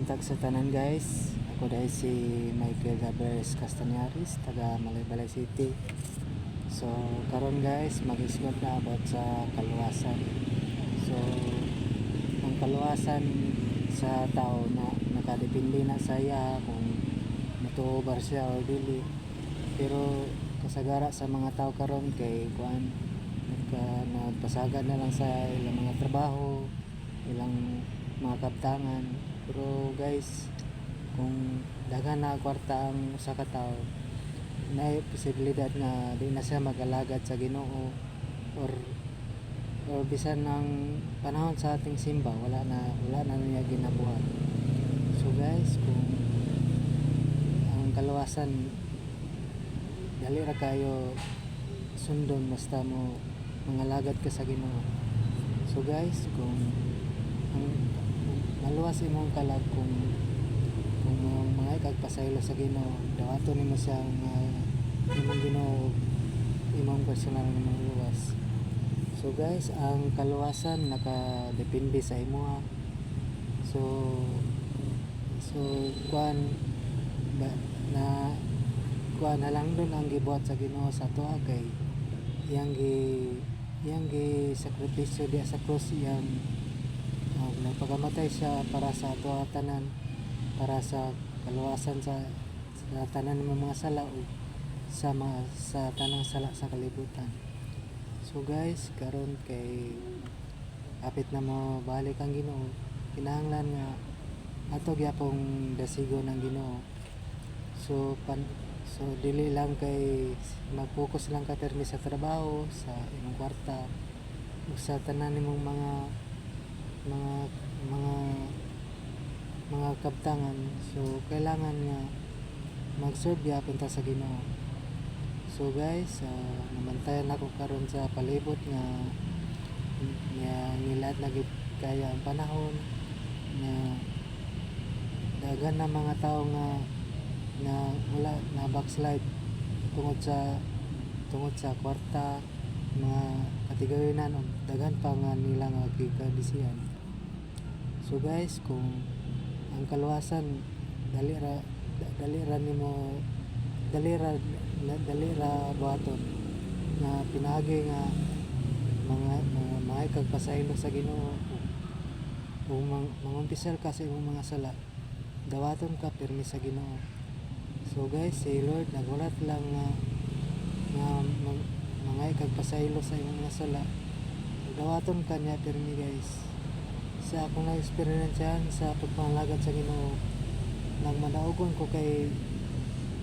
Buntag sa tanan guys. Ako dahil si Michael Gaberes Castañares, taga Malaybalay City. So karon guys, mag-isgot na about sa kaluwasan. So ang kaluwasan sa tao na nakadepende na sa iya kung matuobar siya o dili. Pero kasagara sa mga tao karon kay kuan nagpasagad na lang sa ilang mga trabaho, ilang mga kaptangan. Pero guys, kung daghan na kwarta ang usa ka tawo, na posibilidad na di na siya mag-alagad sa Ginoo, or bisan ng panahon sa ating simba wala na niya ginabuhat. So guys, kung ang kaluwasan dali ra kayo sundon basta mo mangalagad ka sa Ginoo. So guys, kung maluwas imong kalag, kung mga ikagpasaylo sa Ginoo, dawaton nimo siya imong Ginoo, imong personal nga luwas. So guys, ang kaluwasan nakadepende sa imo. So kuan na lang doon ang gibuhat sa Ginoo sa tuwa kay iyang gi sakripisyo diya sa cross, iyang nagpagamatay siya para sa ato tanan, para sa kaluwasan sa tanan ng mga sala o sa tanang sala sa kalibutan. So guys, karon kay apit na mo balik ang Ginoo, kinahanglan nga ato gyapong dasigon ang Ginoo. So dili lang kay mag-focus lang ka permi sa trabaho, sa imong kwarta, o sa tanan nimong mga kabtangan. So kailangan nga mag-serve gyapon ta sa Ginoo. So guys, namantayan ako karon sa palibot nga nilad na gid kaya ang panahon na daghan na mga tao nga wala na backslide tungod sa kwarta, mga katigorinan, o daghan pa nga nila nga gikabisihan. So guys, kung ang kaluwasan dali ra buhaton na pinagi nga mga ikagpasaylo sa Ginoo, o mangumpisal ka sa imong mga sala, dawaton ka pirmi sa Ginoo. So guys, si Lord nagulat lang nga mga ikagpasaylo sa imong mga sala, dawaton ka niya pirmi guys. Sa akong na-experiencehan sa pagpangalagad sa Ginoo, nagmanaugon ko kay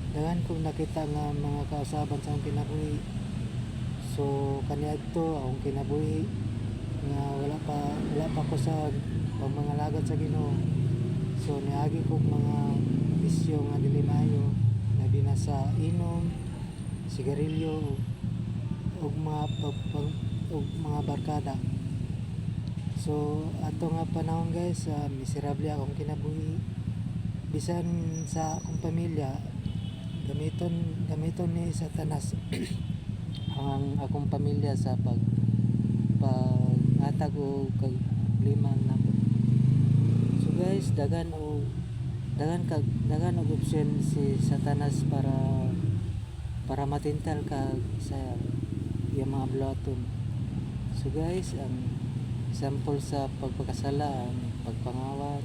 daghan kong nakita nga mga kausaban sa akong kinabuhi. So kaniadto akong kinabuhi nga wala pa ko sa pagmangalagad sa Ginoo. So niagi kong mga bisyo nga dili maayo, labi na sa inom, sigarilyo, ug mga barkada. So ato nga panahon guys, miserable akong kinabuhi. Bisan sa akong pamilya, gamiton ni Satanas ang akong pamilya sa pag-atag o kagliman nako. So guys, dagan og option si Satanas para matintal ka sa iyang mga blaton. So guys, ang example sa pagpakasala, ang pagpangawat,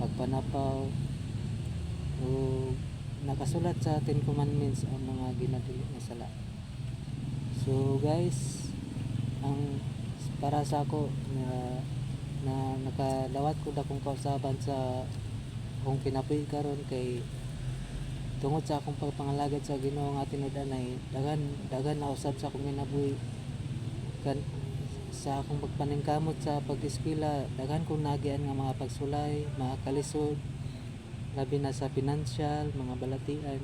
pagpanapaw, o nakasulat sa 10 Commandments ang mga ginadili na sala. So guys, ang para sa ako na nakadawat ko dakong kausaban sa akong kinabuhi karon, kay tungod sa akong pagpangalagad sa Ginoo nga tinud-anay, dagan na usab sa akong kinabuhi. Sa akong pagpaningkamot sa pag-eskwela, daghan kong nagian nga mga pagsulay, mga kalisod, labi na sa financial, mga balatian.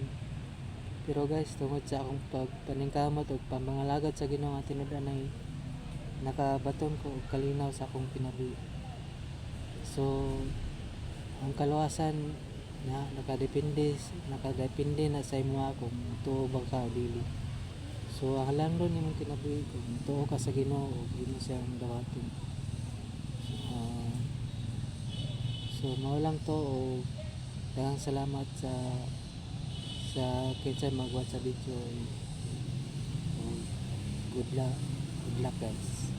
Pero guys, tungod sa akong pagpaningkamot o pagpangalagad sa Ginoo nga tinud-anay, nakabaton ko og kalinaw sa akong kinabuhi. So ang kaluwasan na nakadepende na sa imo kung tuo ba ka o dili. So ang halangdon nimong kinabuhi kung tuo ka sa Ginoo o imo siyang dawaton. So So mao lang to, o daghang salamat sa kinsay magwatch sa video. O good luck guys.